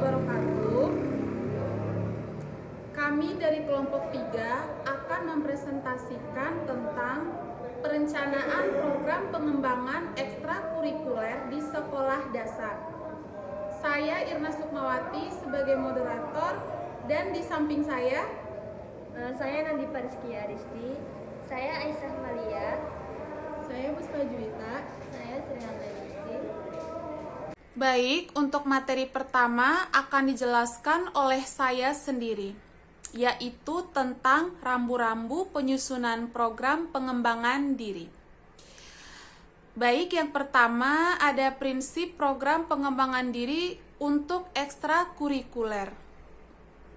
wabarakatuh. Kami dari kelompok 3 akan mempresentasikan tentang perencanaan program pengembangan ekstrakurikuler di sekolah dasar. Saya Irna Sukmawati sebagai moderator dan di samping saya Nandi Rizky Aristi. Saya Aisyah Malia. Saya Puspa Juwita. Saya Sri Handayani. Baik, untuk materi pertama akan dijelaskan oleh saya sendiri, yaitu tentang rambu-rambu penyusunan program pengembangan diri. Baik, yang pertama ada prinsip program pengembangan diri untuk ekstrakurikuler.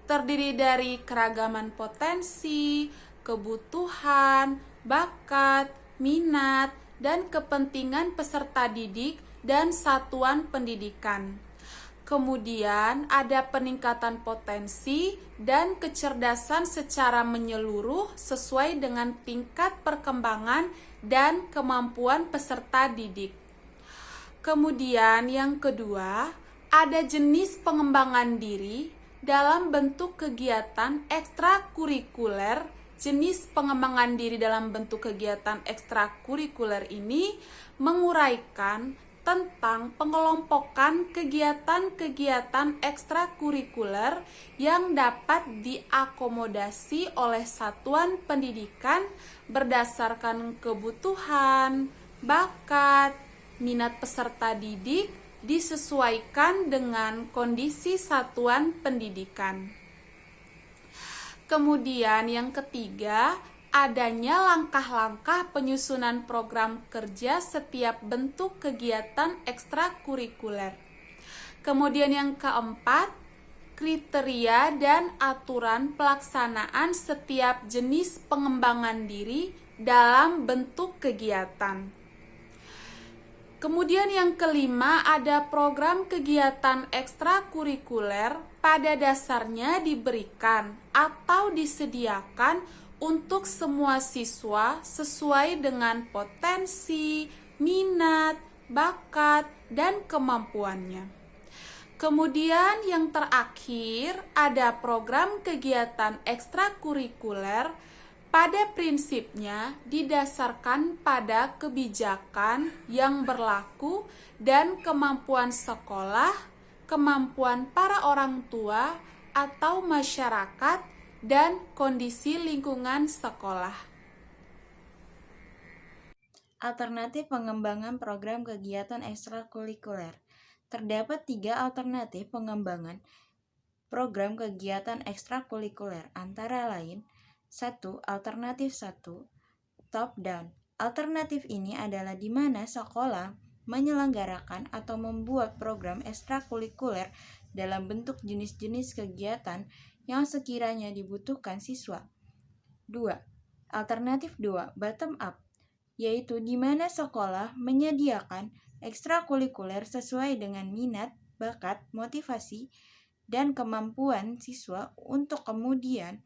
Terdiri dari keragaman potensi, kebutuhan, bakat, minat, dan kepentingan peserta didik dan satuan pendidikan. Kemudian ada peningkatan potensi dan kecerdasan secara menyeluruh sesuai dengan tingkat perkembangan dan kemampuan peserta didik. Kemudian yang kedua, ada jenis pengembangan diri dalam bentuk kegiatan ekstrakurikuler. Jenis pengembangan diri dalam bentuk kegiatan ekstrakurikuler ini menguraikan tentang pengelompokan kegiatan-kegiatan ekstrakurikuler yang dapat diakomodasi oleh satuan pendidikan berdasarkan kebutuhan, bakat, minat peserta didik disesuaikan dengan kondisi satuan pendidikan. Kemudian yang ketiga, adanya langkah-langkah penyusunan program kerja setiap bentuk kegiatan ekstrakurikuler. Kemudian yang keempat, kriteria dan aturan pelaksanaan setiap jenis pengembangan diri dalam bentuk kegiatan. Kemudian yang kelima, ada program kegiatan ekstrakurikuler pada dasarnya diberikan atau disediakan untuk semua siswa sesuai dengan potensi, minat, bakat, dan kemampuannya. Kemudian yang terakhir, ada program kegiatan ekstrakurikuler pada prinsipnya didasarkan pada kebijakan yang berlaku dan kemampuan sekolah, kemampuan para orang tua atau masyarakat, dan kondisi lingkungan sekolah. Alternatif pengembangan program kegiatan ekstrakurikuler. Terdapat 3 alternatif pengembangan program kegiatan ekstrakurikuler, antara lain 1. Alternatif 1, top down. Alternatif ini adalah di mana sekolah menyelenggarakan atau membuat program ekstrakurikuler dalam bentuk jenis-jenis kegiatan yang sekiranya dibutuhkan siswa. 2. Alternatif 2, bottom up, yaitu di mana sekolah menyediakan ekstrakurikuler sesuai dengan minat, bakat, motivasi, dan kemampuan siswa untuk kemudian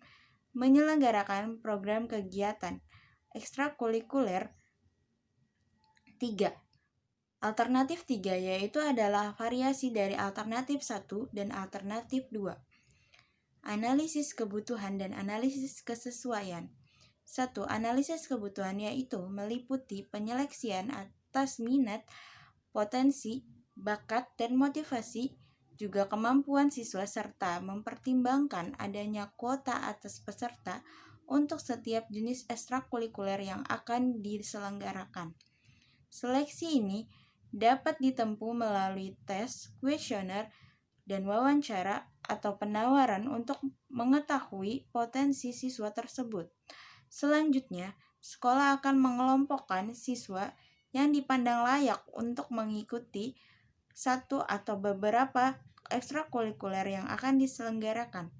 menyelenggarakan program kegiatan ekstrakurikuler. 3. Alternatif 3 yaitu adalah variasi dari alternatif 1 dan alternatif 2. Analisis kebutuhan dan analisis kesesuaian. 1. Analisis kebutuhan yaitu meliputi penyeleksian atas minat, potensi, bakat, dan motivasi, juga kemampuan siswa serta mempertimbangkan adanya kuota atas peserta untuk setiap jenis ekstrakurikuler yang akan diselenggarakan. Seleksi ini dapat ditempuh melalui tes, kuesioner, dan wawancara atau penawaran untuk mengetahui potensi siswa tersebut. Selanjutnya, sekolah akan mengelompokkan siswa yang dipandang layak untuk mengikuti satu atau beberapa ekstrakurikuler yang akan diselenggarakan.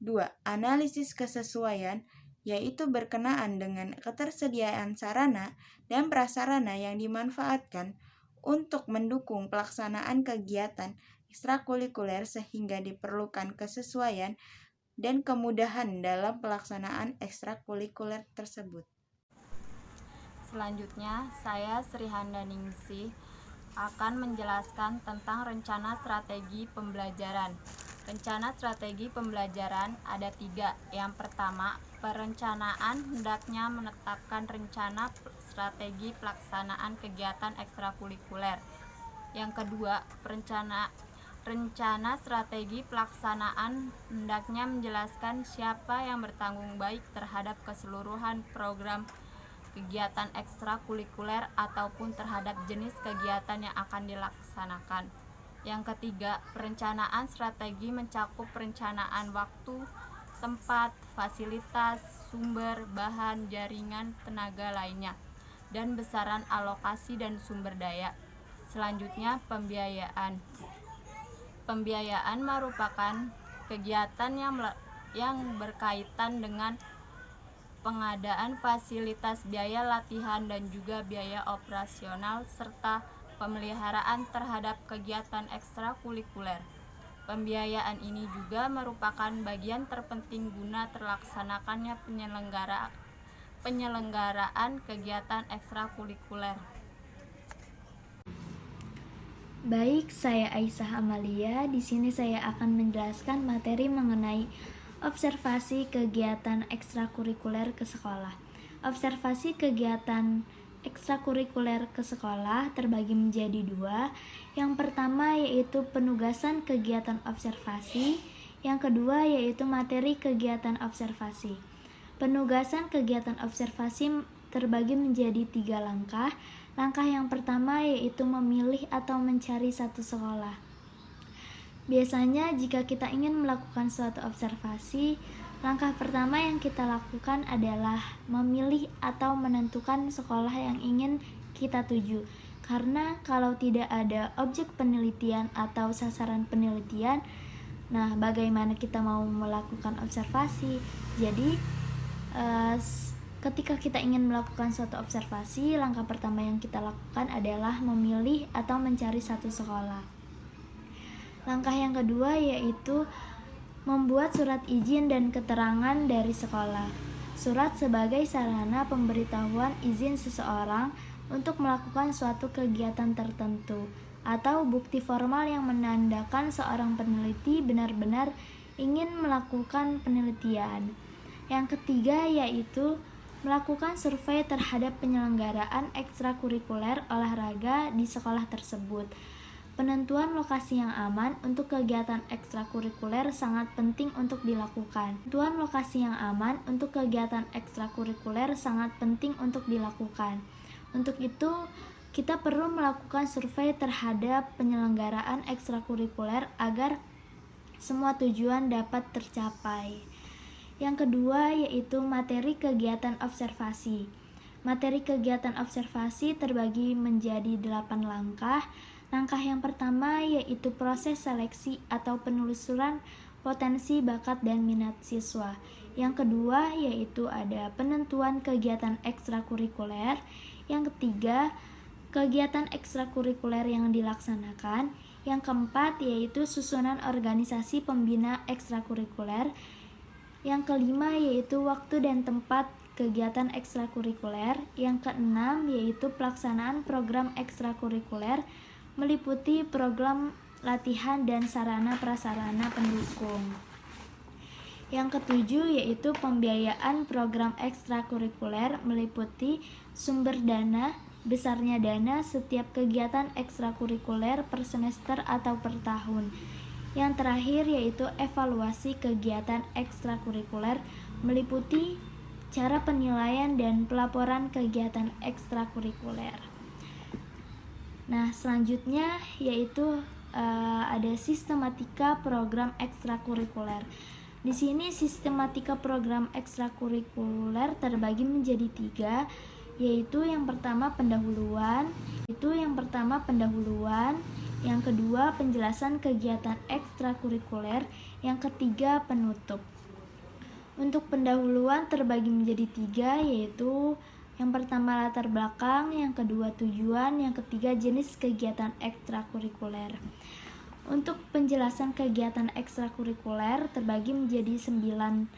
2. Analisis kesesuaian, yaitu berkenaan dengan ketersediaan sarana dan prasarana yang dimanfaatkan untuk mendukung pelaksanaan kegiatan ekstrakurikuler sehingga diperlukan kesesuaian dan kemudahan dalam pelaksanaan ekstrakurikuler tersebut. Selanjutnya, saya Sri Handayani, akan menjelaskan tentang rencana strategi pembelajaran. Rencana strategi pembelajaran ada 3. Yang pertama, perencanaan hendaknya menetapkan rencana strategi pelaksanaan kegiatan ekstrakurikuler. Yang kedua, rencana strategi pelaksanaan hendaknya menjelaskan siapa yang bertanggung baik terhadap keseluruhan program kegiatan ekstrakurikuler ataupun terhadap jenis kegiatan yang akan dilaksanakan. Yang ketiga, perencanaan strategi mencakup perencanaan waktu, tempat, fasilitas, sumber, bahan, jaringan, tenaga lainnya, dan besaran alokasi dan sumber daya. Selanjutnya, pembiayaan. Pembiayaan merupakan kegiatan yang berkaitan dengan pengadaan fasilitas, biaya latihan, dan juga biaya operasional serta pemeliharaan terhadap kegiatan ekstrakurikuler. Pembiayaan ini juga merupakan bagian terpenting guna terlaksanakannya penyelenggaraan kegiatan ekstrakurikuler. Baik, saya Aisyah Amalia. Di sini saya akan menjelaskan materi mengenai observasi kegiatan ekstrakurikuler ke sekolah. Observasi kegiatan ekstrakurikuler ke sekolah terbagi menjadi 2. Yang pertama yaitu penugasan kegiatan observasi, yang kedua yaitu materi kegiatan observasi. Penugasan kegiatan observasi terbagi menjadi 3 langkah. Langkah yang pertama yaitu memilih atau mencari satu sekolah. Biasanya jika kita ingin melakukan suatu observasi, langkah pertama yang kita lakukan adalah memilih atau menentukan sekolah yang ingin kita tuju. Karena kalau tidak ada objek penelitian atau sasaran penelitian, nah bagaimana kita mau melakukan observasi? Jadi ketika kita ingin melakukan suatu observasi, langkah pertama yang kita lakukan adalah memilih atau mencari satu sekolah. Langkah yang kedua yaitu membuat surat izin dan keterangan dari sekolah. Surat sebagai sarana pemberitahuan izin seseorang untuk melakukan suatu kegiatan tertentu, atau bukti formal yang menandakan seorang peneliti benar-benar ingin melakukan penelitian. Yang ketiga yaitu melakukan survei terhadap penyelenggaraan ekstrakurikuler olahraga di sekolah tersebut. Penentuan lokasi yang aman untuk kegiatan ekstrakurikuler sangat penting untuk dilakukan. Penentuan lokasi yang aman untuk kegiatan ekstrakurikuler sangat penting untuk dilakukan. Untuk itu, kita perlu melakukan survei terhadap penyelenggaraan ekstrakurikuler agar semua tujuan dapat tercapai. Yang kedua yaitu materi kegiatan observasi. Materi kegiatan observasi terbagi menjadi 8 langkah. Langkah yang pertama yaitu proses seleksi atau penelusuran potensi bakat dan minat siswa. Yang kedua yaitu ada penentuan kegiatan ekstrakurikuler. Yang ketiga, kegiatan ekstrakurikuler yang dilaksanakan. Yang keempat yaitu susunan organisasi pembina ekstrakurikuler. Yang kelima yaitu waktu dan tempat kegiatan ekstrakurikuler. Yang keenam yaitu pelaksanaan program ekstrakurikuler meliputi program latihan dan sarana prasarana pendukung. Yang ketujuh yaitu pembiayaan program ekstrakurikuler meliputi sumber dana, besarnya dana setiap kegiatan ekstrakurikuler per semester atau per tahun. Yang terakhir yaitu evaluasi kegiatan ekstrakurikuler meliputi cara penilaian dan pelaporan kegiatan ekstrakurikuler. Nah, selanjutnya yaitu ada sistematika program ekstrakurikuler. Di sini sistematika program ekstrakurikuler terbagi menjadi 3, yaitu yang pertama pendahuluan, yang kedua penjelasan kegiatan ekstrakurikuler, yang ketiga penutup. Untuk pendahuluan terbagi menjadi 3, yaitu yang pertama latar belakang, yang kedua tujuan, yang ketiga jenis kegiatan ekstrakurikuler. Untuk penjelasan kegiatan ekstrakurikuler terbagi menjadi 9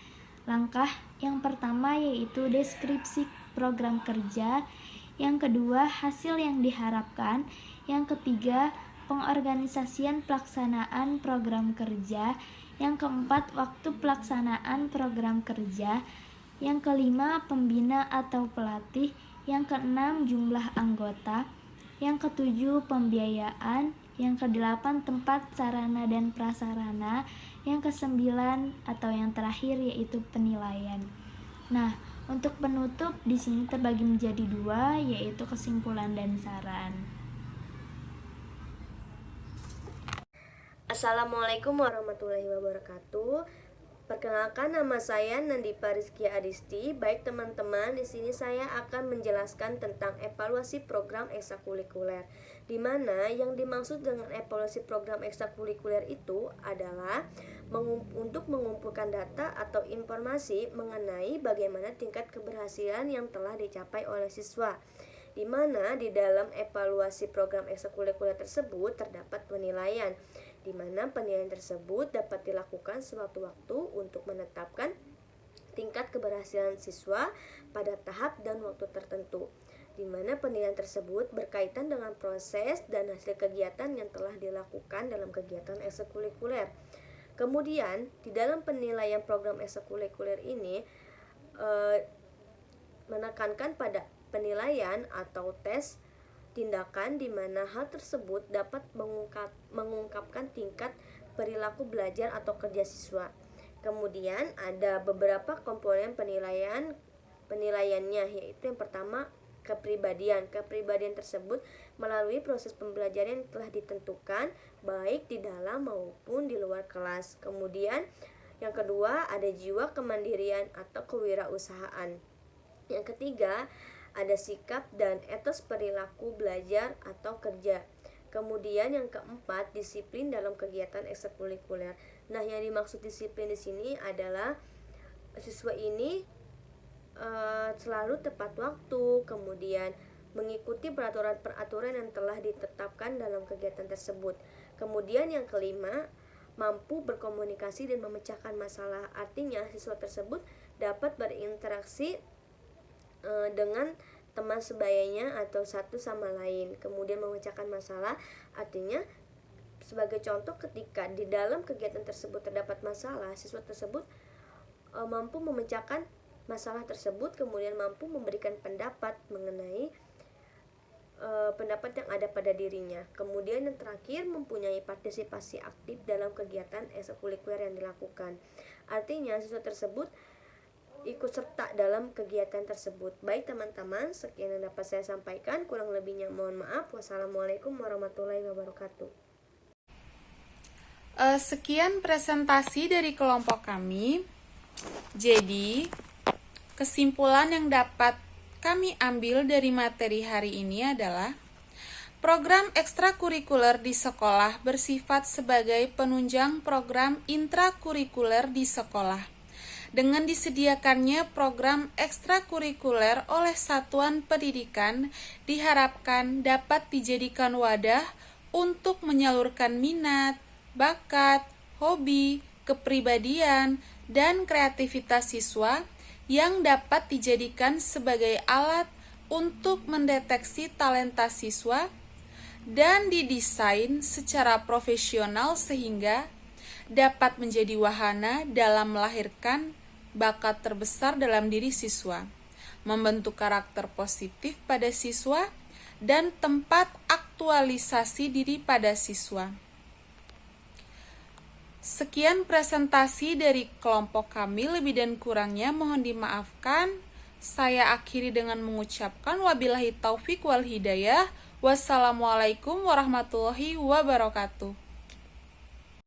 langkah. Yang pertama yaitu deskripsi program kerja, yang kedua hasil yang diharapkan, Yang ketiga, pengorganisasian pelaksanaan program kerja. Yang keempat, waktu pelaksanaan program kerja. Yang kelima, pembina atau pelatih. Yang keenam, jumlah anggota. Yang ketujuh, pembiayaan. Yang kedelapan, tempat, sarana, dan prasarana. Yang kesembilan atau yang terakhir yaitu penilaian. Nah, untuk penutup di sini terbagi menjadi dua, yaitu kesimpulan dan saran. Assalamualaikum warahmatullahi wabarakatuh. Perkenalkan, nama saya Nandipa Rizkia Adisti. Baik teman-teman, di sini saya akan menjelaskan tentang evaluasi program ekstrakurikuler. Di mana yang dimaksud dengan evaluasi program ekstrakurikuler itu adalah untuk mengumpulkan data atau informasi mengenai bagaimana tingkat keberhasilan yang telah dicapai oleh siswa. Di mana di dalam evaluasi program ekstrakurikuler tersebut terdapat penilaian, di mana penilaian tersebut dapat dilakukan sewaktu-waktu untuk menetapkan tingkat keberhasilan siswa pada tahap dan waktu tertentu, di mana penilaian tersebut berkaitan dengan proses dan hasil kegiatan yang telah dilakukan dalam kegiatan ekstrakurikuler. Kemudian, di dalam penilaian program ekstrakurikuler ini menekankan pada penilaian atau tes tindakan di mana hal tersebut dapat mengungkapkan tingkat perilaku belajar atau kerja siswa. Kemudian ada beberapa komponen penilaiannya, yaitu yang pertama kepribadian. Kepribadian tersebut melalui proses pembelajaran yang telah ditentukan baik di dalam maupun di luar kelas. Kemudian yang kedua ada jiwa kemandirian atau kewirausahaan. Yang ketiga ada sikap dan etos perilaku belajar atau kerja. Kemudian yang keempat, disiplin dalam kegiatan ekstrakurikuler. Nah, yang dimaksud disiplin di sini adalah siswa ini selalu tepat waktu, kemudian mengikuti peraturan-peraturan yang telah ditetapkan dalam kegiatan tersebut. Kemudian yang kelima, mampu berkomunikasi dan memecahkan masalah. Artinya siswa tersebut dapat berinteraksi dengan teman sebayanya atau satu sama lain. Kemudian memecahkan masalah, artinya sebagai contoh ketika di dalam kegiatan tersebut terdapat masalah, siswa tersebut mampu memecahkan masalah tersebut, kemudian mampu memberikan pendapat mengenai pendapat yang ada pada dirinya. Kemudian yang terakhir, mempunyai partisipasi aktif dalam kegiatan ekstrakurikuler yang dilakukan. Artinya siswa tersebut ikut serta dalam kegiatan tersebut. Baik teman-teman, sekian yang dapat saya sampaikan. Kurang lebihnya mohon maaf. Wassalamualaikum warahmatullahi wabarakatuh. Sekian presentasi dari kelompok kami. Jadi, kesimpulan yang dapat kami ambil dari materi hari ini adalah program ekstrakurikuler di sekolah bersifat sebagai penunjang program intrakurikuler di sekolah. Dengan disediakannya program ekstrakurikuler oleh satuan pendidikan, diharapkan dapat dijadikan wadah untuk menyalurkan minat, bakat, hobi, kepribadian, dan kreativitas siswa yang dapat dijadikan sebagai alat untuk mendeteksi talenta siswa dan didesain secara profesional sehingga dapat menjadi wahana dalam melahirkan bakat terbesar dalam diri siswa, membentuk karakter positif pada siswa, dan tempat aktualisasi diri pada siswa. Sekian presentasi dari kelompok kami, lebih dan kurangnya mohon dimaafkan. Saya akhiri dengan mengucapkan wabillahi taufik wal hidayah. Wassalamualaikum warahmatullahi wabarakatuh.